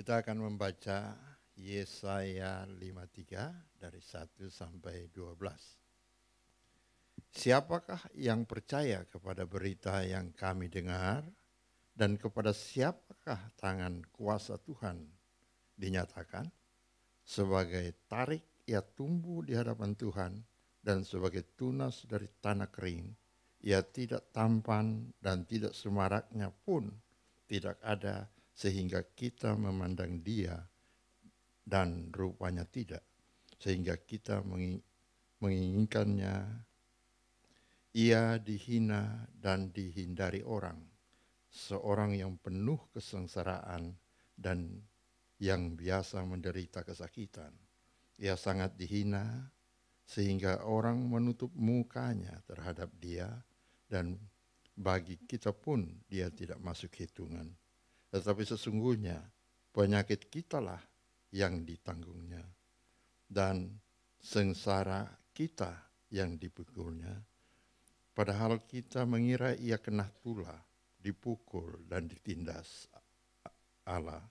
Kita akan membaca Yesaya 53 dari 1 sampai 12. Siapakah yang percaya kepada berita yang kami dengar, dan kepada siapakah tangan kuasa Tuhan dinyatakan? Sebagai tarik ia tumbuh di hadapan Tuhan, dan sebagai tunas dari tanah kering, ia tidak tampan dan tidak semaraknya pun tidak ada, sehingga kita memandang dia dan rupanya tidak, sehingga kita menginginkannya. Ia dihina dan dihindari orang, seorang yang penuh kesengsaraan dan yang biasa menderita kesakitan. Ia sangat dihina sehingga orang menutup mukanya terhadap dia, dan bagi kita pun dia tidak masuk hitungan. Tetapi sesungguhnya penyakit kitalah yang ditanggungnya, dan sengsara kita yang dipikulnya. Padahal kita mengira ia kena tulah, dipukul dan ditindas Allah,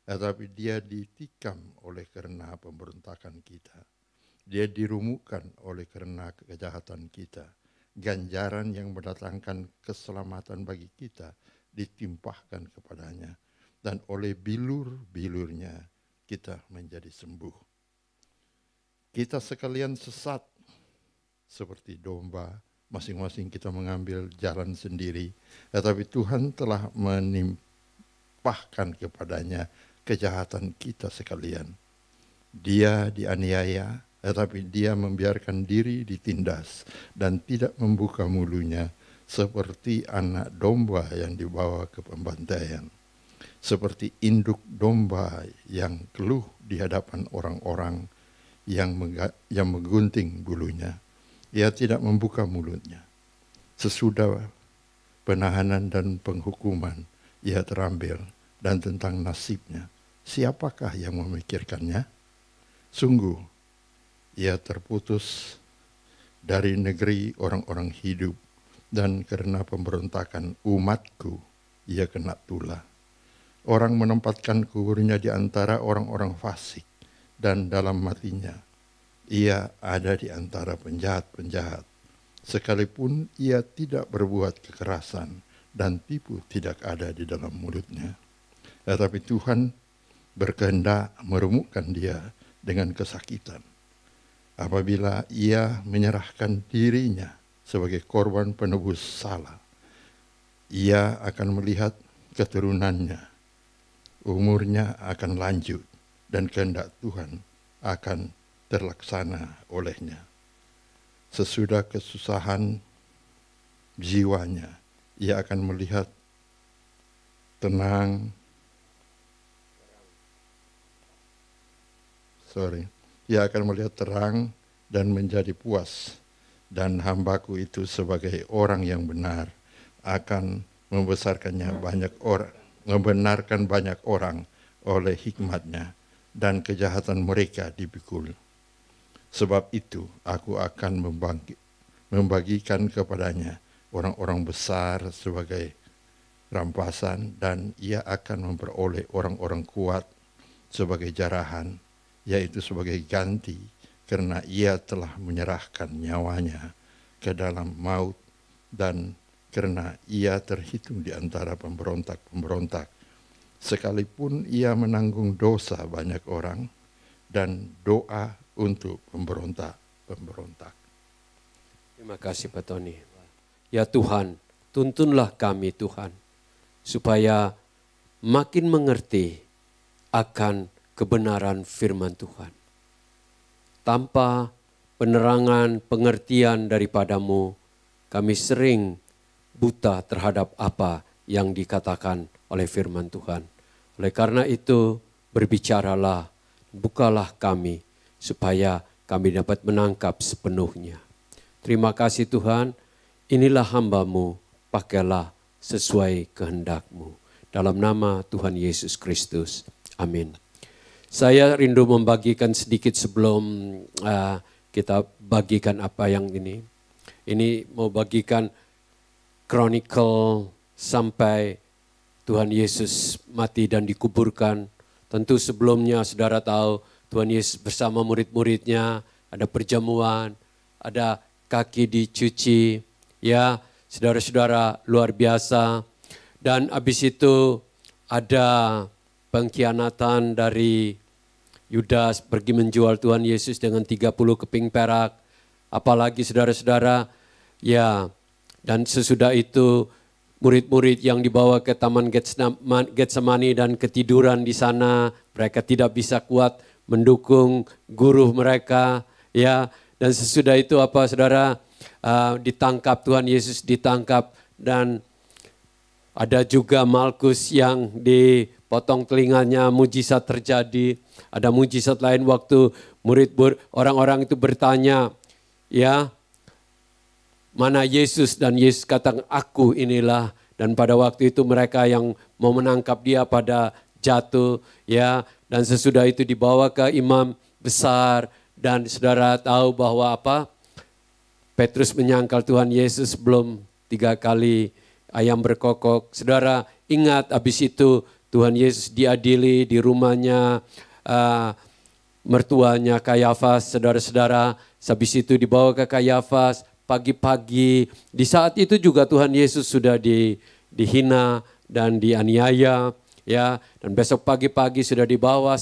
tetapi dia ditikam oleh karena pemberontakan kita. Dia dirumukkan oleh karena kejahatan kita. Ganjaran yang mendatangkan keselamatan bagi kita ditimpahkan kepadanya, dan oleh bilur-bilurnya kita menjadi sembuh. Kita sekalian sesat seperti domba, masing-masing kita mengambil jalan sendiri, tetapi Tuhan telah menimpahkan kepadanya kejahatan kita sekalian. Dia dianiaya, tetapi dia membiarkan diri ditindas dan tidak membuka mulutnya, seperti anak domba yang dibawa ke pembantaian, seperti induk domba yang keluh di hadapan orang-orang yang menggunting bulunya. Ia tidak membuka mulutnya. Sesudah penahanan dan penghukuman, ia terambil, dan tentang nasibnya, siapakah yang memikirkannya? Sungguh, ia terputus dari negeri orang-orang hidup, dan karena pemberontakan umatku, ia kena tulah. Orang menempatkan kuburnya di antara orang-orang fasik, dan dalam matinya ia ada di antara penjahat-penjahat. Sekalipun ia tidak berbuat kekerasan, dan tipu tidak ada di dalam mulutnya. Tetapi Tuhan berkehendak meremukkan dia dengan kesakitan. Apabila ia menyerahkan dirinya sebagai korban penebus salah, ia akan melihat keturunannya. Umurnya akan lanjut, dan kehendak Tuhan akan terlaksana olehnya. Sesudah kesusahan jiwanya, ia akan melihat ia akan melihat terang dan menjadi puas, dan hambaku itu sebagai orang yang benar akan membenarkan banyak orang oleh hikmatnya, dan kejahatan mereka dipikul. Sebab itu aku akan membagikan kepadanya orang-orang besar sebagai rampasan, dan ia akan memperoleh orang-orang kuat sebagai jarahan, yaitu sebagai ganti, karena ia telah menyerahkan nyawanya ke dalam maut, dan karena ia terhitung di antara pemberontak-pemberontak. Sekalipun ia menanggung dosa banyak orang dan doa untuk pemberontak-pemberontak. Terima kasih Pak Tony. Ya Tuhan, tuntunlah kami Tuhan, supaya makin mengerti akan kebenaran firman Tuhan. Tanpa penerangan, pengertian daripadamu, kami sering buta terhadap apa yang dikatakan oleh firman Tuhan. Oleh karena itu, berbicaralah, bukalah kami, supaya kami dapat menangkap sepenuhnya. Terima kasih Tuhan, inilah hamba-Mu, pakailah sesuai kehendak-Mu. Dalam nama Tuhan Yesus Kristus, amin. Saya rindu membagikan sedikit sebelum kita bagikan apa yang ini. Ini mau bagikan chronicle sampai Tuhan Yesus mati dan dikuburkan. Tentu sebelumnya saudara tahu Tuhan Yesus bersama murid-muridnya, ada perjamuan, ada kaki dicuci, ya saudara-saudara luar biasa. Dan habis itu ada pengkhianatan dari Yudas pergi menjual Tuhan Yesus dengan 30 keping perak. Apalagi saudara-saudara, ya dan sesudah itu murid-murid yang dibawa ke Taman Getsemani dan ketiduran di sana, mereka tidak bisa kuat mendukung guru mereka, ya. Dan sesudah itu apa saudara, ditangkap, Tuhan Yesus ditangkap, dan ada juga Malkus yang dipotong telinganya, mujizat terjadi. Ada mujizat lain waktu orang-orang itu bertanya, ya, mana Yesus? Dan Yesus katakan, aku inilah. Dan pada waktu itu mereka yang mau menangkap dia pada jatuh, ya. Dan sesudah itu dibawa ke imam besar. Dan saudara tahu bahwa apa? Petrus menyangkal Tuhan Yesus belum 3 kali ayam berkokok. Saudara ingat habis itu Tuhan Yesus diadili di rumahnya mertuanya Kayafas, saudara-saudara. Habis itu dibawa ke Kayafas pagi-pagi. Di saat itu juga Tuhan Yesus sudah dihina dan dianiaya, ya. Dan besok pagi-pagi sudah dibawa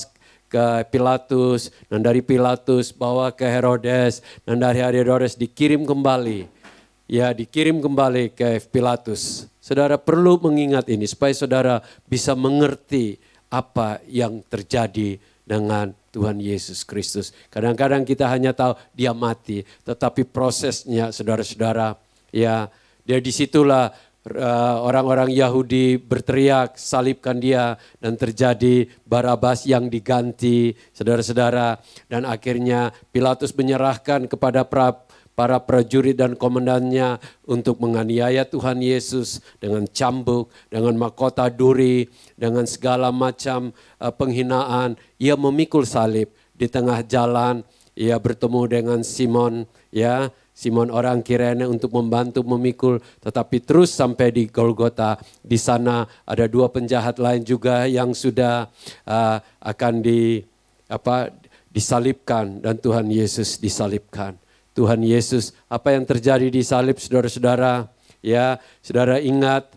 ke Pilatus, dan dari Pilatus bawa ke Herodes, dan dari Herodes dikirim kembali, ya, dikirim kembali ke Pilatus. Saudara perlu mengingat ini supaya saudara bisa mengerti apa yang terjadi dengan Tuhan Yesus Kristus. Kadang-kadang kita hanya tahu dia mati, tetapi prosesnya saudara-saudara, ya, dari disitulah orang-orang Yahudi berteriak, salibkan dia, dan terjadi Barabas yang diganti, saudara-saudara. Dan akhirnya Pilatus menyerahkan kepada para prajurit dan komandannya untuk menganiaya Tuhan Yesus dengan cambuk, dengan mahkota duri, dengan segala macam penghinaan. Ia memikul salib di tengah jalan. Ia bertemu dengan Simon, ya, Simon orang Kirene untuk membantu memikul, tetapi terus sampai di Golgota. Di sana ada 2 penjahat lain juga yang sudah akan disalibkan, dan Tuhan Yesus disalibkan. Tuhan Yesus, apa yang terjadi di salib saudara-saudara, ya, saudara ingat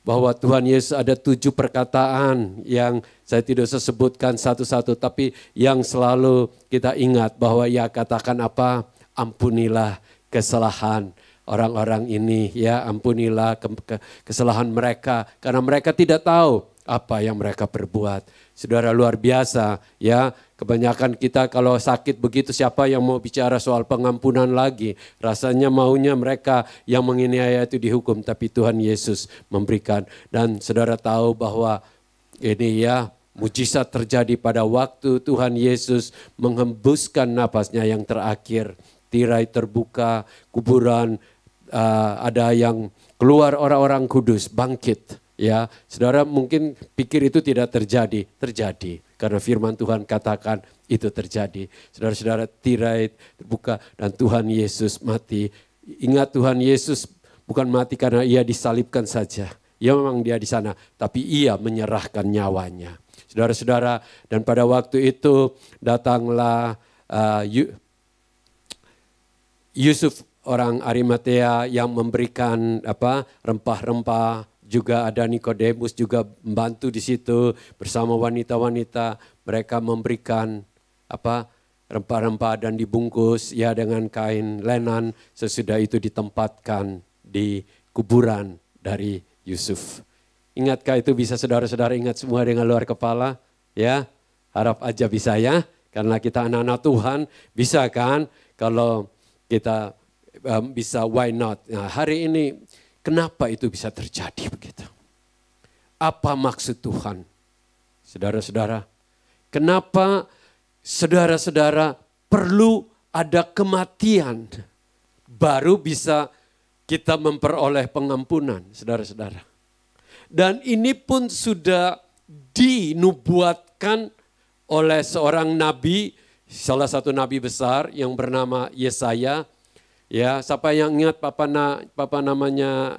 bahwa Tuhan Yesus ada 7 perkataan yang saya tidak usah sebutkan satu-satu, tapi yang selalu kita ingat bahwa ia katakan apa? Ampunilah kesalahan orang-orang ini, ya, ampunilah kesalahan mereka karena mereka tidak tahu apa yang mereka perbuat. Saudara luar biasa, ya. Kebanyakan kita kalau sakit begitu siapa yang mau bicara soal pengampunan lagi? Rasanya maunya mereka yang menganiaya itu dihukum, tapi Tuhan Yesus memberikan. Dan saudara tahu bahwa ini, ya, mujizat terjadi pada waktu Tuhan Yesus menghembuskan napasnya yang terakhir. Tirai terbuka, kuburan ada yang keluar, orang-orang kudus bangkit. Ya, saudara mungkin pikir itu tidak terjadi, terjadi. Karena firman Tuhan katakan itu terjadi. Saudara-saudara, tirai terbuka dan Tuhan Yesus mati. Ingat, Tuhan Yesus bukan mati karena ia disalibkan saja. Ya memang dia di sana, tapi ia menyerahkan nyawanya. Saudara-saudara, dan pada waktu itu datanglah Yusuf orang Arimatea yang memberikan rempah-rempah. Juga ada Nikodemus juga membantu di situ bersama wanita-wanita. Mereka memberikan rempah-rempah dan dibungkus, ya, dengan kain lenan. Sesudah itu ditempatkan di kuburan dari Yusuf. Ingatkah itu? Bisa saudara-saudara ingat semua dengan luar kepala? Ya, harap aja bisa, ya. Karena kita anak-anak Tuhan, bisa kan? Kalau kita bisa, why not? Nah, hari ini kenapa itu bisa terjadi begitu? Apa maksud Tuhan? Saudara-saudara, kenapa saudara-saudara perlu ada kematian baru bisa kita memperoleh pengampunan, saudara-saudara? Dan ini pun sudah dinubuatkan oleh seorang nabi, salah satu nabi besar yang bernama Yesaya. Ya, siapa yang ingat papa namanya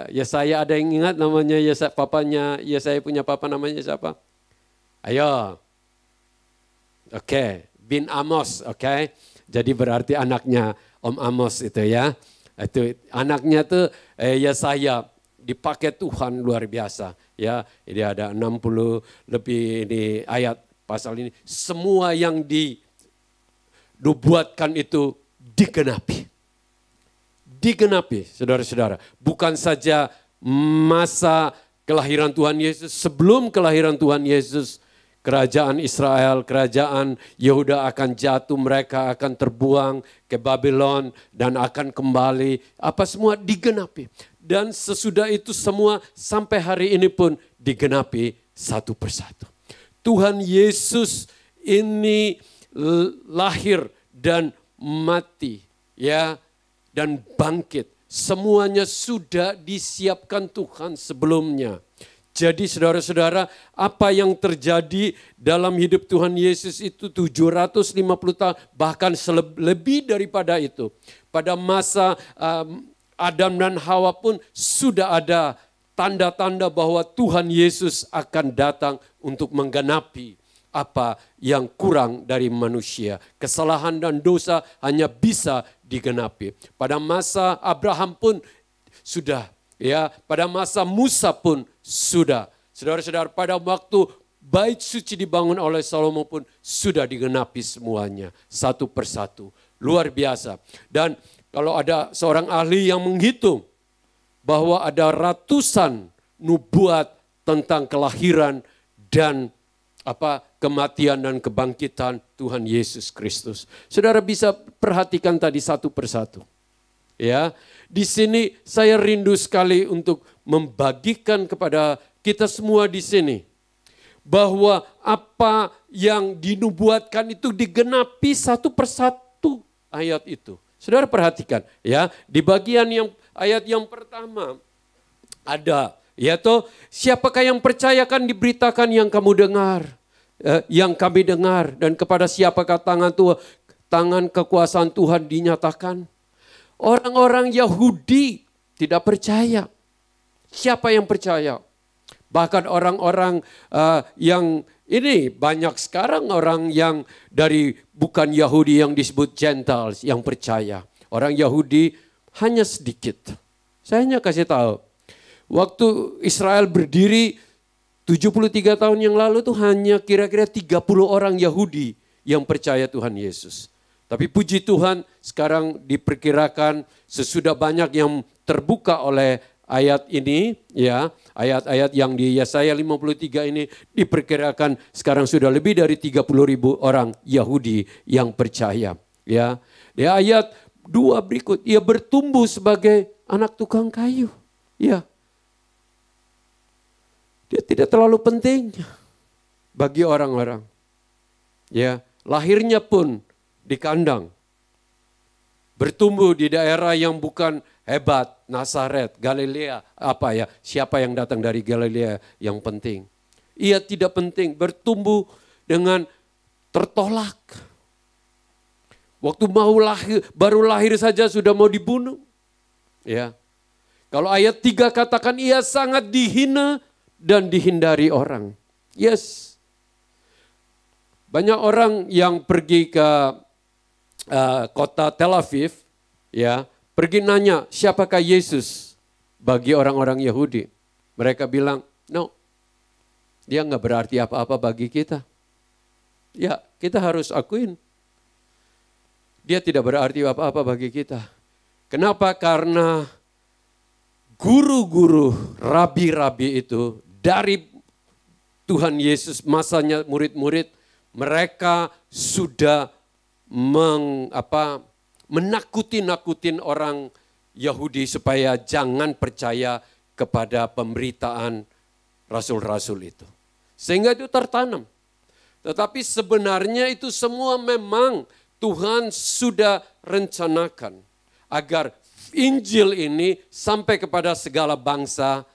Yesaya? Ada yang ingat namanya Yesaya? Papanya Yesaya punya papa namanya siapa? Ayo. Oke, bin Amos, oke. Jadi berarti anaknya Om Amos itu ya. Itu anaknya tuh Yesaya dipakai Tuhan luar biasa. Ya, ini ada 60 lebih ini ayat pasal ini. Semua yang dinubuatkan itu digenapi. Digenapi, saudara-saudara. Bukan saja masa kelahiran Tuhan Yesus, sebelum kelahiran Tuhan Yesus, kerajaan Israel, kerajaan Yehuda akan jatuh, mereka akan terbuang ke Babylon dan akan kembali. Apa semua digenapi. Dan sesudah itu semua sampai hari ini pun digenapi satu persatu. Tuhan Yesus ini lahir dan mati, ya, dan bangkit. Semuanya sudah disiapkan Tuhan sebelumnya. Jadi saudara-saudara, apa yang terjadi dalam hidup Tuhan Yesus itu 750 tahun, bahkan lebih daripada itu. Pada masa Adam dan Hawa pun sudah ada tanda-tanda bahwa Tuhan Yesus akan datang untuk menggenapi apa yang kurang dari manusia. Kesalahan dan dosa hanya bisa digenapi. Pada masa Abraham pun sudah, ya, pada masa Musa pun sudah. Saudara-saudara, pada waktu bait suci dibangun oleh Salomo pun sudah digenapi semuanya, satu persatu. Luar biasa. Dan kalau ada seorang ahli yang menghitung bahwa ada ratusan nubuat tentang kelahiran dan kematian dan kebangkitan Tuhan Yesus Kristus. Saudara bisa perhatikan tadi satu persatu. Ya, di sini saya rindu sekali untuk membagikan kepada kita semua di sini bahwa apa yang dinubuatkan itu digenapi satu persatu ayat itu. Saudara perhatikan ya, di bagian yang ayat yang pertama ada, yaitu siapakah yang percaya akan diberitakan yang kamu dengar, yang kami dengar, dan kepada siapakah tangan kekuasaan Tuhan dinyatakan. Orang-orang Yahudi tidak percaya. Siapa yang percaya? Bahkan orang-orang yang ini banyak sekarang orang yang dari bukan Yahudi yang disebut Gentiles yang percaya. Orang Yahudi hanya sedikit. Saya hanya kasih tahu. Waktu Israel berdiri 73 tahun yang lalu tuh hanya kira-kira 30 orang Yahudi yang percaya Tuhan Yesus. Tapi puji Tuhan sekarang diperkirakan sesudah banyak yang terbuka oleh ayat ini, ya, ayat-ayat yang di Yesaya 53 ini diperkirakan sekarang sudah lebih dari 30.000 orang Yahudi yang percaya. Ya, di ayat 2 berikut, ia bertumbuh sebagai anak tukang kayu. Ya, dia tidak terlalu penting bagi orang-orang. Ya, lahirnya pun di kandang. Bertumbuh di daerah yang bukan hebat, Nazaret, Galilea, siapa yang datang dari Galilea yang penting. Ia tidak penting, bertumbuh dengan tertolak. Waktu baru lahir saja sudah mau dibunuh. Ya. Kalau ayat 3 katakan ia sangat dihina dan dihindari orang. Yes. Banyak orang yang pergi ke kota Tel Aviv, ya, pergi nanya siapakah Yesus bagi orang-orang Yahudi. Mereka bilang, no, dia nggak berarti apa-apa bagi kita. Ya, kita harus akuin. Dia tidak berarti apa-apa bagi kita. Kenapa? Karena guru-guru, rabi-rabi itu dari Tuhan Yesus, masanya murid-murid, mereka sudah menakutin orang Yahudi supaya jangan percaya kepada pemberitaan rasul-rasul itu. Sehingga itu tertanam. Tetapi sebenarnya itu semua memang Tuhan sudah rencanakan agar Injil ini sampai kepada segala bangsa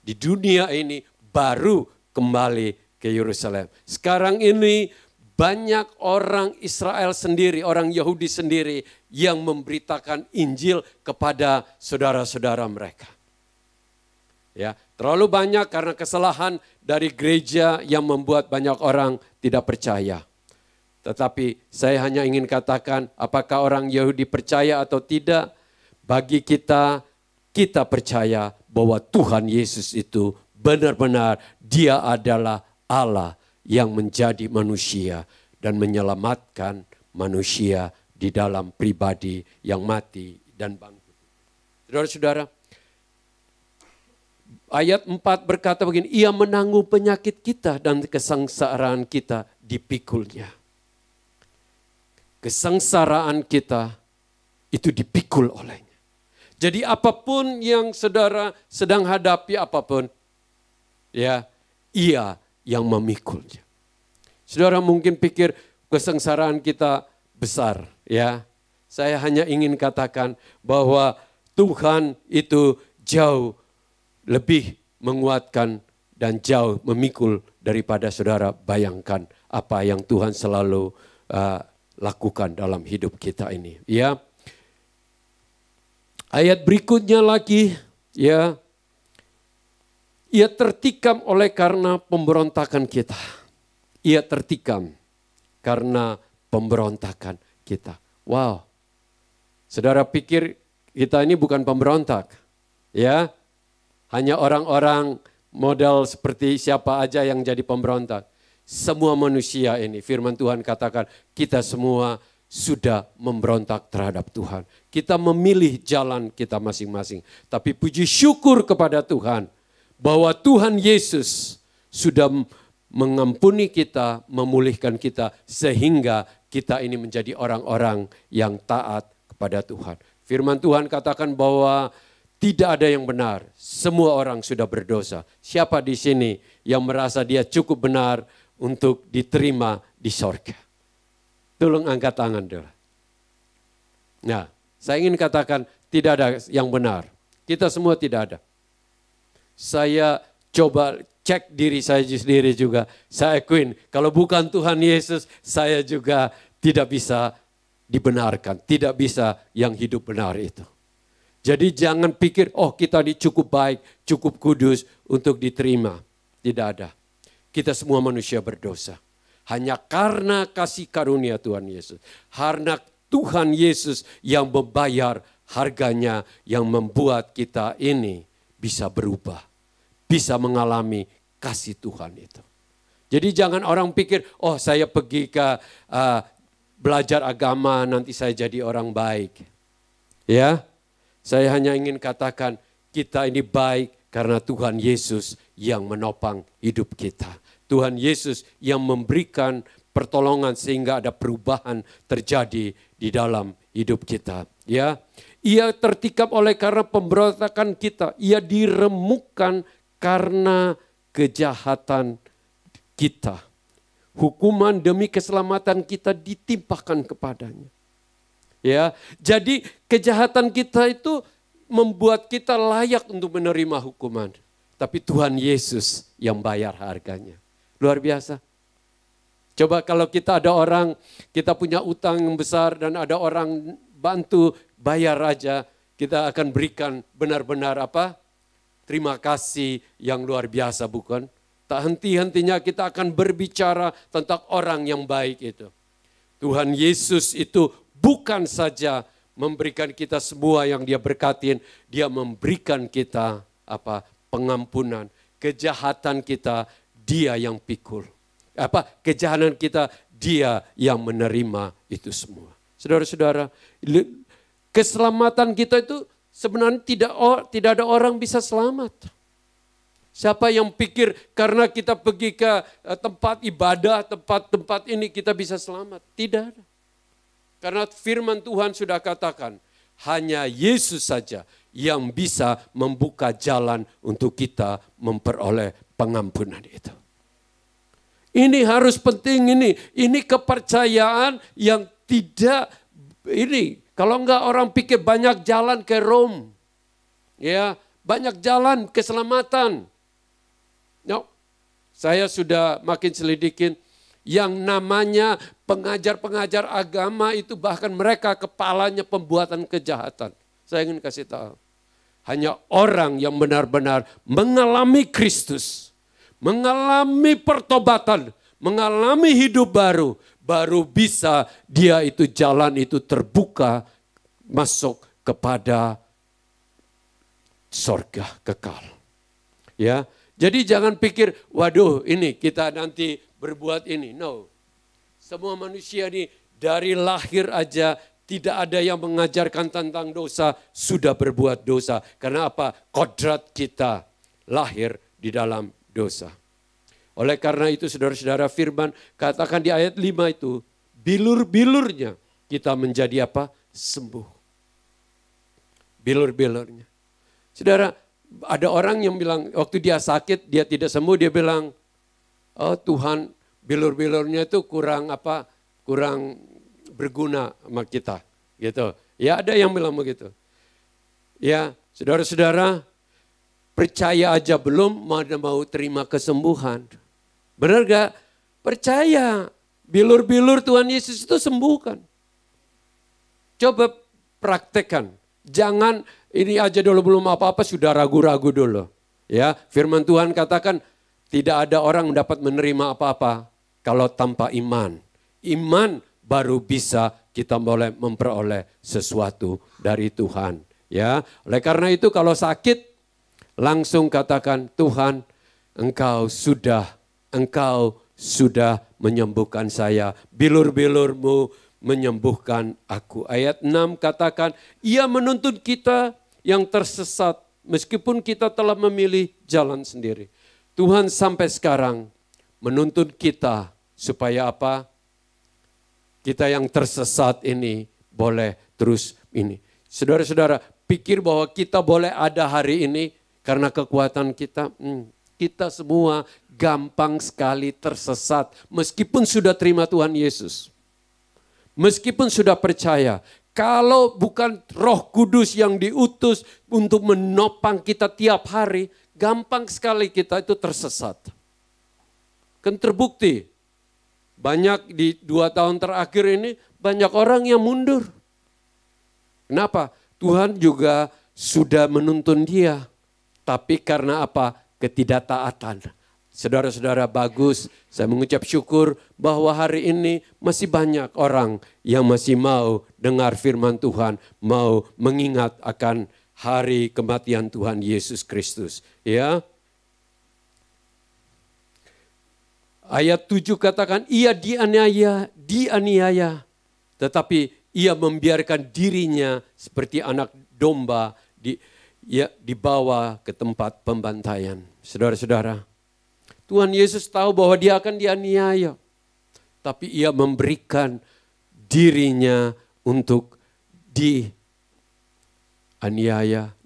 di dunia ini baru kembali ke Yerusalem. Sekarang ini banyak orang Israel sendiri, orang Yahudi sendiri yang memberitakan Injil kepada saudara-saudara mereka. Ya, Terlalu banyak karena kesalahan dari gereja yang membuat banyak orang tidak percaya. Tetapi saya hanya ingin katakan, apakah orang Yahudi percaya atau tidak, bagi kita, kita percaya bahwa Tuhan Yesus itu benar-benar Dia adalah Allah yang menjadi manusia dan menyelamatkan manusia di dalam pribadi yang mati dan bangkit. Saudara-saudara, ayat 4 berkata begini, Ia menanggung penyakit kita dan kesengsaraan kita dipikulnya. Kesengsaraan kita itu dipikul olehnya. Jadi apapun yang saudara sedang hadapi apapun, ya, Ia yang memikulnya. Saudara mungkin pikir kesengsaraan kita besar, ya. Saya hanya ingin katakan bahwa Tuhan itu jauh lebih menguatkan dan jauh memikul daripada saudara bayangkan apa yang Tuhan selalu lakukan dalam hidup kita ini. Ya, ayat berikutnya lagi, ya, Ia tertikam oleh karena pemberontakan kita. Ia tertikam karena pemberontakan kita. Wow, saudara pikir kita ini bukan pemberontak, ya? Hanya orang-orang model seperti siapa aja yang jadi pemberontak. Semua manusia ini, firman Tuhan katakan, kita semua sudah memberontak terhadap Tuhan. Kita memilih jalan kita masing-masing. Tapi puji syukur kepada Tuhan, bahwa Tuhan Yesus sudah mengampuni kita, memulihkan kita, sehingga kita ini menjadi orang-orang yang taat kepada Tuhan. Firman Tuhan katakan bahwa tidak ada yang benar, semua orang sudah berdosa. Siapa di sini yang merasa dia cukup benar untuk diterima di sorga? Tolong angkat tangan dulu. Nah, saya ingin katakan tidak ada yang benar. Kita semua tidak ada. Saya coba cek diri saya sendiri juga. Saya akuin kalau bukan Tuhan Yesus, saya juga tidak bisa dibenarkan. Tidak bisa yang hidup benar itu. Jadi jangan pikir, oh kita ini cukup baik, cukup kudus untuk diterima. Tidak ada. Kita semua manusia berdosa. Hanya karena kasih karunia Tuhan Yesus. Karena Tuhan Yesus yang membayar harganya, yang membuat kita ini bisa berubah. Bisa mengalami kasih Tuhan itu. Jadi jangan orang pikir, oh saya pergi ke belajar agama, nanti saya jadi orang baik. Ya. Saya hanya ingin katakan kita ini baik karena Tuhan Yesus yang menopang hidup kita. Tuhan Yesus yang memberikan pertolongan sehingga ada perubahan terjadi di dalam hidup kita. Ya, Ia tertikam oleh karena pemberontakan kita. Ia diremukkan karena kejahatan kita. Hukuman demi keselamatan kita ditimpakan kepadanya. Ya, jadi kejahatan kita itu membuat kita layak untuk menerima hukuman. Tapi Tuhan Yesus yang bayar harganya. Luar biasa. Coba kalau kita ada orang, kita punya utang yang besar dan ada orang bantu bayar aja, kita akan berikan benar-benar apa? Terima kasih yang luar biasa, bukan? Tak henti-hentinya kita akan berbicara tentang orang yang baik itu. Tuhan Yesus itu bukan saja memberikan kita semua yang Dia berkatin, Dia memberikan kita apa? Pengampunan. Kejahatan kita Dia yang pikul. Kejahatan kita Dia yang menerima itu semua. Saudara-saudara, keselamatan kita itu sebenarnya tidak ada orang bisa selamat. Siapa yang pikir karena kita pergi ke tempat ibadah, tempat-tempat ini kita bisa selamat? Tidak ada. Karena firman Tuhan sudah katakan, hanya Yesus saja yang bisa membuka jalan untuk kita memperoleh pengampunan itu. Ini harus penting ini. Ini kepercayaan yang tidak, ini kalau enggak orang pikir banyak jalan ke Rome. Ya, banyak jalan keselamatan. No, saya sudah makin selidikin. Yang namanya pengajar-pengajar agama itu bahkan mereka kepalanya pembuatan kejahatan. Saya ingin kasih tahu. Hanya orang yang benar-benar mengalami Kristus, mengalami pertobatan, mengalami hidup baru, baru bisa dia itu jalan itu terbuka masuk kepada sorga kekal. Ya, jadi jangan pikir, waduh ini kita nanti berbuat ini. No, semua manusia ini dari lahir aja tidak ada yang mengajarkan tentang dosa, sudah berbuat dosa. Karena apa? Kodrat kita lahir di dalam dosa. Oleh karena itu saudara-saudara, firman katakan di ayat 5 itu, bilur-bilurnya kita menjadi apa? Sembuh. Bilur-bilurnya. Saudara, ada orang yang bilang waktu dia sakit, dia tidak sembuh, dia bilang, oh Tuhan, bilur-bilurnya itu kurang apa? Kurang berguna sama kita, gitu. Ya ada yang bilang begitu. Ya, saudara-saudara, percaya aja belum mau terima kesembuhan. Benar gak? Percaya, bilur-bilur Tuhan Yesus itu sembuhkan. Coba praktekkan. Jangan ini aja dulu belum apa-apa sudah ragu-ragu dulu. Ya, firman Tuhan katakan tidak ada orang dapat menerima apa-apa kalau tanpa iman. Iman baru bisa kita boleh memperoleh sesuatu dari Tuhan. Ya, oleh karena itu kalau sakit langsung katakan, Tuhan engkau sudah menyembuhkan saya. Bilur-bilurmu menyembuhkan aku. Ayat 6 katakan, ia menuntun kita yang tersesat meskipun kita telah memilih jalan sendiri. Tuhan sampai sekarang menuntun kita supaya apa? Kita yang tersesat ini boleh terus ini. Saudara-saudara, pikir bahwa kita boleh ada hari ini karena kekuatan kita. Kita semua gampang sekali tersesat meskipun sudah terima Tuhan Yesus. Meskipun sudah percaya. Kalau bukan Roh Kudus yang diutus untuk menopang kita tiap hari, gampang sekali kita itu tersesat. Kan terbukti. Banyak di 2 tahun terakhir ini banyak orang yang mundur. Kenapa? Tuhan juga sudah menuntun dia. Tapi karena apa? Ketidaktaatan. Saudara-saudara bagus, saya mengucap syukur bahwa hari ini masih banyak orang yang masih mau dengar firman Tuhan. Mau mengingat akan hari kematian Tuhan Yesus Kristus. Ya. Ayat 7 katakan, ia dianiaya, tetapi ia membiarkan dirinya seperti anak domba dibawa ke tempat pembantaian. Saudara-saudara, Tuhan Yesus tahu bahwa dia akan dianiaya, tapi ia memberikan dirinya untuk dianiaya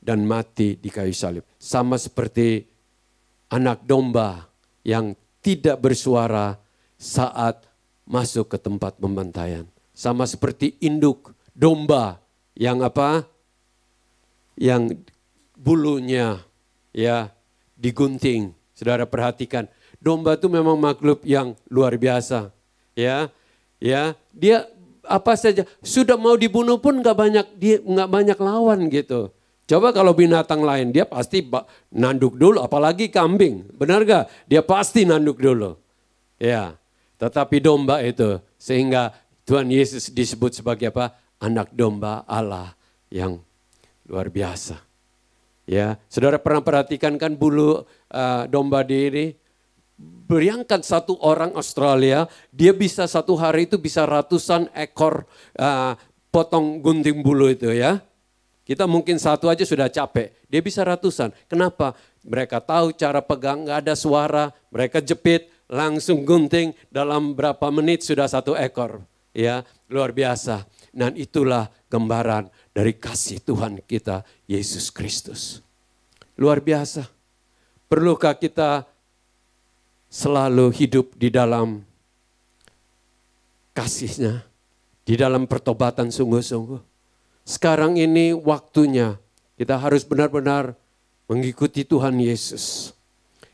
dan mati di kayu salib. Sama seperti anak domba yang tidak bersuara saat masuk ke tempat pembantaian. Sama seperti induk domba yang apa? Yang bulunya ya digunting. Saudara perhatikan, domba itu memang makhluk yang luar biasa. Ya, dia apa saja sudah mau dibunuh pun nggak banyak lawan gitu. Coba kalau binatang lain, dia pasti nanduk dulu, apalagi kambing. Benar gak? Dia pasti nanduk dulu. Ya, tetapi domba itu, sehingga Tuhan Yesus disebut sebagai apa? Anak domba Allah yang luar biasa. Ya, saudara pernah perhatikan kan bulu domba ini? Bayangkan satu orang Australia, dia bisa satu hari itu bisa ratusan ekor potong gunting bulu itu ya. Kita mungkin satu aja sudah capek, dia bisa ratusan. Kenapa? Mereka tahu cara pegang, gak ada suara, mereka jepit, langsung gunting, dalam berapa menit sudah 1 ekor. Ya, luar biasa. Dan itulah gambaran dari kasih Tuhan kita, Yesus Kristus. Luar biasa. Perlukah kita selalu hidup di dalam kasih-Nya, di dalam pertobatan sungguh-sungguh? Sekarang ini waktunya kita harus benar-benar mengikuti Tuhan Yesus.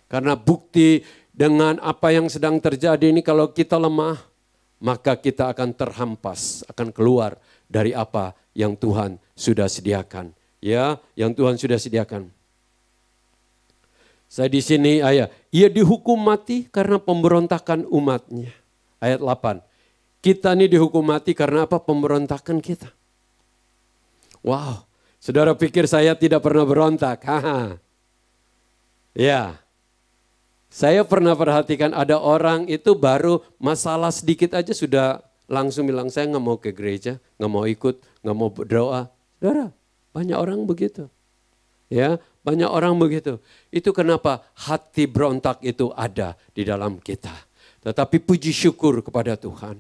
Karena bukti dengan apa yang sedang terjadi ini, kalau kita lemah, maka kita akan terhampas, akan keluar dari apa yang Tuhan sudah sediakan. ya, yang Tuhan sudah sediakan. Saya di sini ayat, ia dihukum mati karena pemberontakan umatnya. Ayat 8, kita ini dihukum mati karena apa? Pemberontakan kita. Wow, saudara pikir saya tidak pernah berontak? Haha. Ya, saya pernah perhatikan ada orang itu baru masalah sedikit aja sudah langsung bilang saya nggak mau ke gereja, nggak mau ikut, nggak mau berdoa. Saudara, banyak orang begitu. Ya, banyak orang begitu. Itu kenapa hati berontak itu ada di dalam kita. Tetapi puji syukur kepada Tuhan.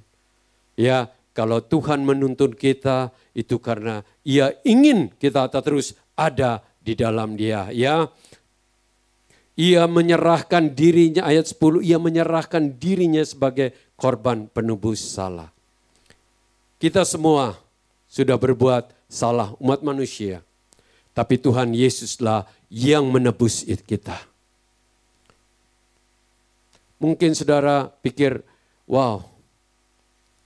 Ya, kalau Tuhan menuntun kita itu karena Ia ingin kita terus ada di dalam Dia. Ya, Ia menyerahkan dirinya, ayat 10, Ia menyerahkan dirinya sebagai korban penebus salah. Kita semua sudah berbuat salah, umat manusia. Tapi Tuhan Yesuslah yang menebus kita. Mungkin saudara pikir, wow,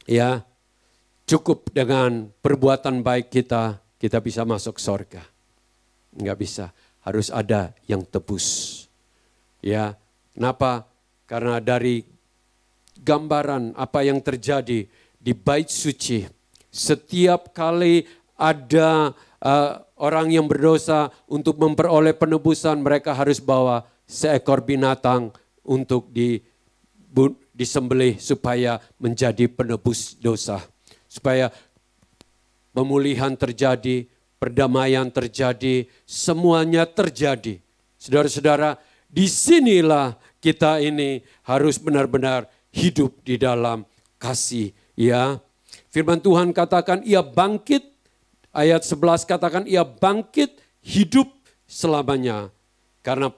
ya cukup dengan perbuatan baik kita bisa masuk surga. Enggak bisa, harus ada yang tebus. Ya, kenapa? Karena dari gambaran apa yang terjadi di bait suci, setiap kali ada orang yang berdosa untuk memperoleh penebusan, mereka harus bawa seekor binatang untuk disembelih supaya menjadi penebus dosa. Supaya pemulihan terjadi, perdamaian terjadi, semuanya terjadi. Saudara-saudara, disinilah kita ini harus benar-benar hidup di dalam kasih. Ya, firman Tuhan katakan ia bangkit. Ayat 11 katakan ia bangkit hidup selamanya. Karena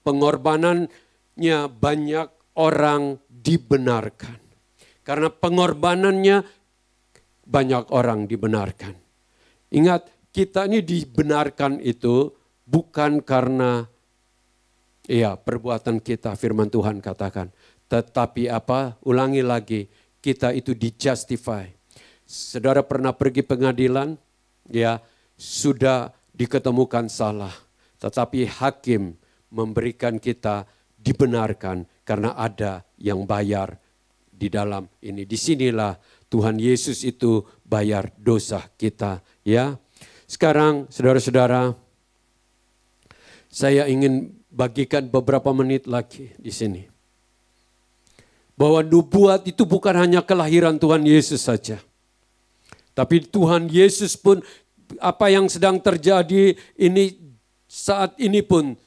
pengorbanannya banyak orang dibenarkan. Karena pengorbanannya banyak orang dibenarkan. Ingat, kita ini dibenarkan itu bukan karena perbuatan kita, firman Tuhan katakan. Tetapi apa? Ulangi lagi, kita itu di-justify. Saudara pernah pergi pengadilan? Ya, sudah diketemukan salah, tetapi hakim memberikan kita dibenarkan karena ada yang bayar di dalam ini. Disinilah Tuhan Yesus itu bayar dosa kita. Ya, sekarang saudara-saudara, saya ingin bagikan beberapa menit lagi di sini. Bahwa nubuat itu bukan hanya kelahiran Tuhan Yesus saja. Tapi Tuhan Yesus pun apa yang sedang terjadi ini saat ini pun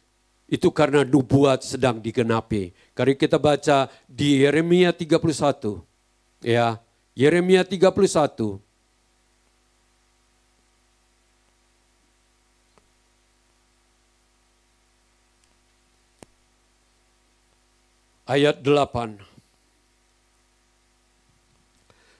itu karena nubuat sedang digenapi. Kalau kita baca di Yeremia 31. Ya, Yeremia 31. Ayat 8.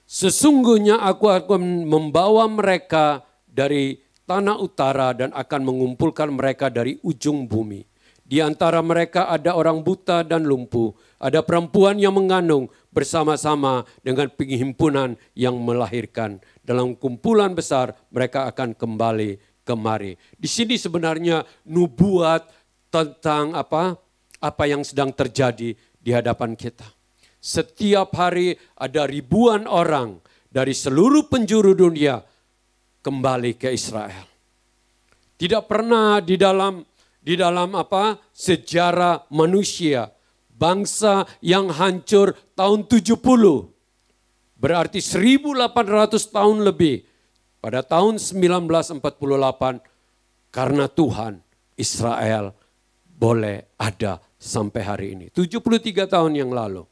Sesungguhnya aku akan membawa mereka dari tanah utara dan akan mengumpulkan mereka dari ujung bumi. Di antara mereka ada orang buta dan lumpuh, ada perempuan yang mengandung bersama-sama dengan penghimpunan yang melahirkan. Dalam kumpulan besar mereka akan kembali kemari. Di sini sebenarnya nubuat tentang apa yang sedang terjadi di hadapan kita. Setiap hari ada ribuan orang dari seluruh penjuru dunia kembali ke Israel. Tidak pernah di dalam sejarah manusia bangsa yang hancur tahun 70. Berarti 1800 tahun lebih. Pada tahun 1948 karena Tuhan Israel boleh ada sampai hari ini. 73 tahun yang lalu.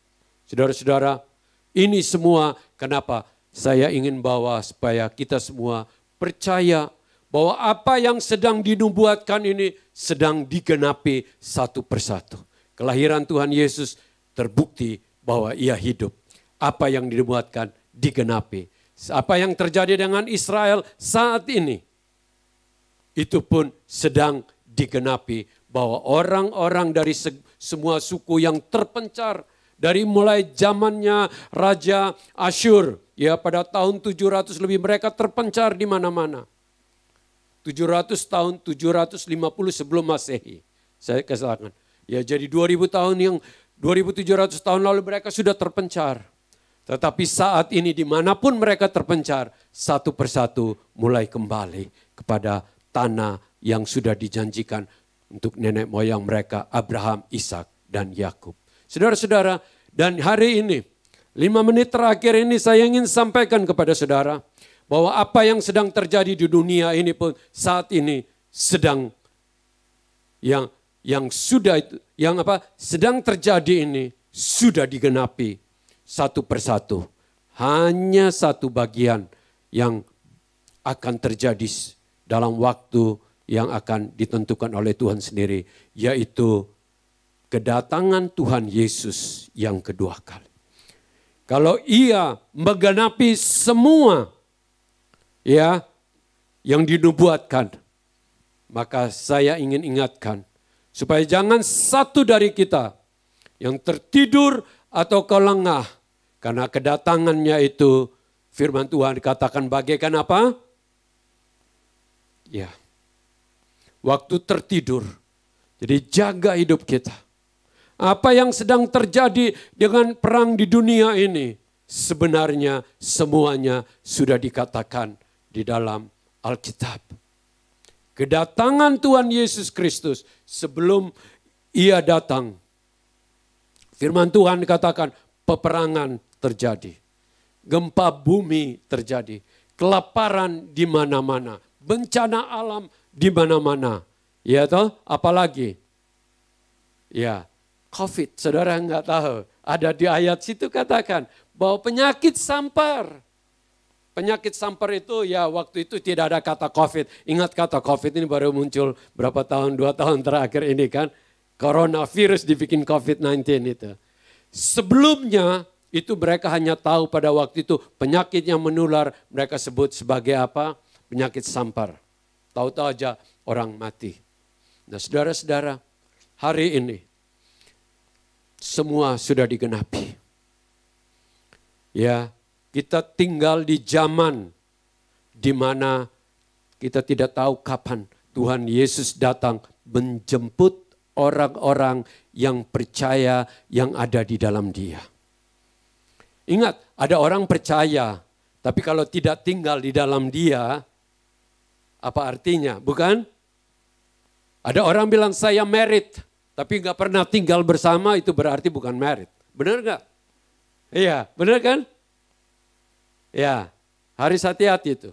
Saudara-saudara, ini semua kenapa saya ingin bawa supaya kita semua percaya bahwa apa yang sedang dinubuatkan ini sedang digenapi satu persatu. Kelahiran Tuhan Yesus terbukti bahwa ia hidup. Apa yang dinubuatkan digenapi. Apa yang terjadi dengan Israel saat ini, itu pun sedang digenapi. Bahwa orang-orang dari semua suku yang terpencar, dari mulai zamannya Raja Asyur, ya pada tahun 700 lebih mereka terpencar di mana-mana. 700 tahun, 750 sebelum Masehi. Saya kesalahan. Ya jadi 2000 tahun yang 2700 tahun lalu mereka sudah terpencar. Tetapi saat ini dimanapun mereka terpencar, satu persatu mulai kembali kepada tanah yang sudah dijanjikan untuk nenek moyang mereka, Abraham, Ishak, dan Yakub. Saudara-saudara, dan hari ini, 5 menit terakhir ini saya ingin sampaikan kepada saudara, bahwa apa yang sedang terjadi di dunia ini pun saat ini sedang sedang terjadi ini sudah digenapi satu persatu. Hanya satu bagian yang akan terjadi dalam waktu yang akan ditentukan oleh Tuhan sendiri, yaitu kedatangan Tuhan Yesus yang kedua kali. Kalau ia menggenapi semua yang dinubuatkan, maka saya ingin ingatkan supaya jangan satu dari kita yang tertidur atau kelengah, karena kedatangannya itu firman Tuhan dikatakan bagaikan apa? Ya, waktu tertidur. Jadi jaga hidup kita. Apa yang sedang terjadi dengan perang di dunia ini, sebenarnya semuanya sudah dikatakan di dalam Alkitab. Kedatangan Tuhan Yesus Kristus sebelum ia datang, firman Tuhan dikatakan peperangan terjadi, gempa bumi terjadi, kelaparan di mana-mana, bencana alam di mana-mana. Ya toh, apalagi? Ya, COVID, saudara enggak tahu. Ada di ayat situ katakan bahwa penyakit sampar. Penyakit sampar itu ya waktu itu tidak ada kata COVID. Ingat kata COVID ini baru muncul berapa tahun, 2 tahun terakhir ini kan. Coronavirus dibikin COVID-19 itu. Sebelumnya itu mereka hanya tahu pada waktu itu penyakit yang menular mereka sebut sebagai apa? Penyakit sampar. Tahu-tahu aja orang mati. Nah saudara-saudara, hari ini semua sudah digenapi. Ya, kita tinggal di zaman di mana kita tidak tahu kapan Tuhan Yesus datang menjemput orang-orang yang percaya yang ada di dalam Dia. Ingat, ada orang percaya, tapi kalau tidak tinggal di dalam Dia, apa artinya? Bukan? Ada orang bilang saya married, tapi nggak pernah tinggal bersama, itu berarti bukan married. Benar nggak? Iya, benar kan? Ya, harus hati-hati itu.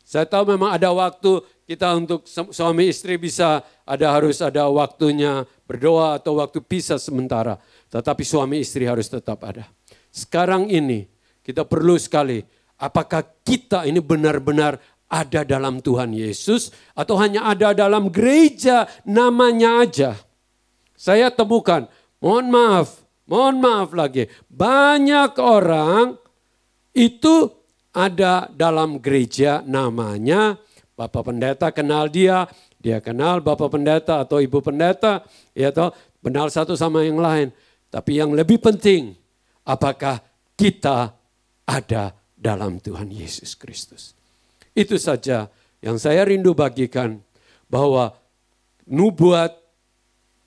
Saya tahu memang ada waktu kita untuk suami istri harus ada waktunya berdoa atau waktu pisah sementara. Tetapi suami istri harus tetap ada. Sekarang ini kita perlu sekali, apakah kita ini benar-benar ada dalam Tuhan Yesus atau hanya ada dalam gereja namanya aja. Saya temukan, mohon maaf lagi, banyak orang itu ada dalam gereja namanya, Bapak Pendeta kenal dia kenal Bapak Pendeta atau Ibu Pendeta, ya toh, kenal satu sama yang lain. Tapi yang lebih penting, apakah kita ada dalam Tuhan Yesus Kristus. Itu saja yang saya rindu bagikan, bahwa nubuat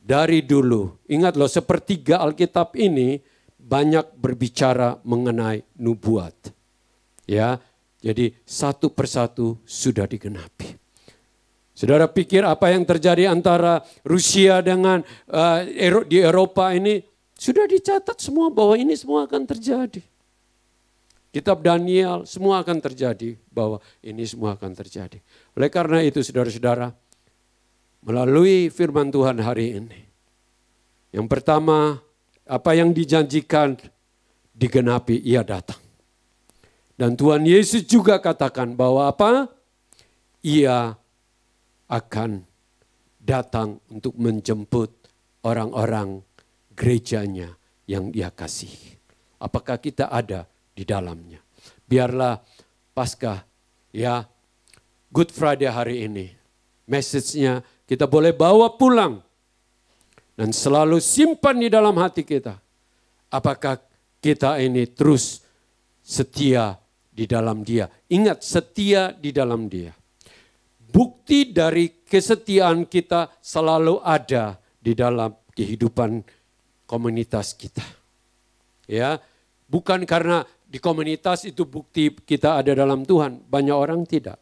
dari dulu, ingat loh, sepertiga Alkitab ini banyak berbicara mengenai nubuat. Ya, jadi satu persatu sudah digenapi. Saudara pikir apa yang terjadi antara Rusia dengan di Eropa ini sudah dicatat semua bahwa ini semua akan terjadi. Kitab Daniel semua akan terjadi, bahwa ini semua akan terjadi. Oleh karena itu saudara-saudara, melalui firman Tuhan hari ini, yang pertama, apa yang dijanjikan digenapi, ia datang. Dan Tuhan Yesus juga katakan bahwa apa? Ia akan datang untuk menjemput orang-orang gerejanya yang Dia kasihi. Apakah kita ada di dalamnya? Biarlah Paskah, ya, Good Friday hari ini, message-nya kita boleh bawa pulang dan selalu simpan di dalam hati kita. Apakah kita ini terus setia di dalam Dia? Ingat, setia di dalam Dia. bukti dari kesetiaan kita selalu ada di dalam kehidupan komunitas kita. Ya, bukan karena di komunitas itu bukti kita ada dalam Tuhan, banyak orang tidak.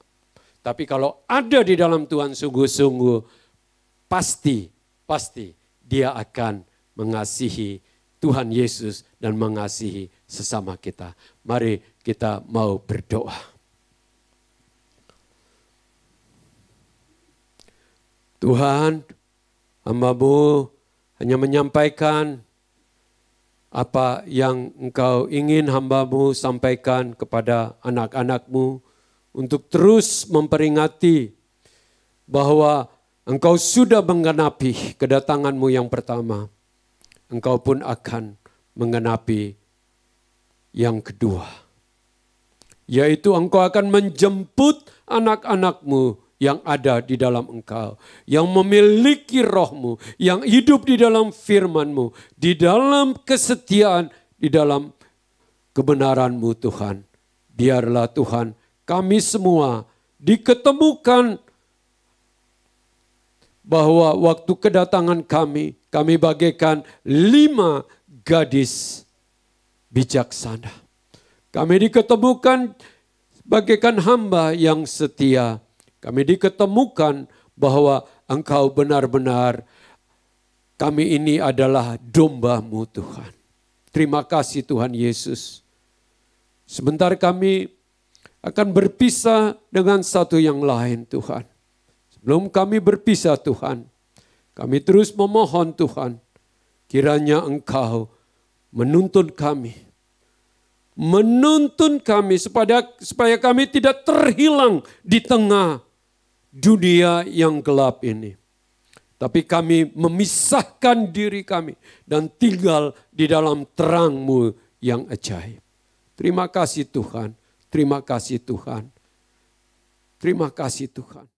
Tapi kalau ada di dalam Tuhan sungguh-sungguh, pasti dia akan mengasihi Tuhan Yesus dan mengasihi sesama kita. Mari kita mau berdoa. Tuhan, hamba-Mu hanya menyampaikan apa yang Engkau ingin hamba-Mu sampaikan kepada anak-anak-Mu untuk terus memperingati bahwa Engkau sudah menggenapi kedatangan-Mu yang pertama. Engkau pun akan menggenapi yang kedua. Yaitu Engkau akan menjemput anak-anak-Mu yang ada di dalam Engkau. Yang memiliki roh-Mu, yang hidup di dalam firman-Mu, di dalam kesetiaan, di dalam kebenaran-Mu Tuhan. Biarlah Tuhan kami semua diketemukan bahwa waktu kedatangan kami bagaikan 5 gadis bijaksana. Kami diketemukan bagaikan hamba yang setia. Kami diketemukan bahwa Engkau benar-benar, kami ini adalah domba-Mu Tuhan. Terima kasih Tuhan Yesus. Sebentar kami akan berpisah dengan satu yang lain Tuhan. Sebelum kami berpisah Tuhan, kami terus memohon Tuhan, kiranya Engkau menuntun kami supaya kami tidak terhilang di tengah dunia yang gelap ini. Tapi kami memisahkan diri kami dan tinggal di dalam terang-Mu yang ajaib. Terima kasih Tuhan, terima kasih Tuhan, terima kasih Tuhan.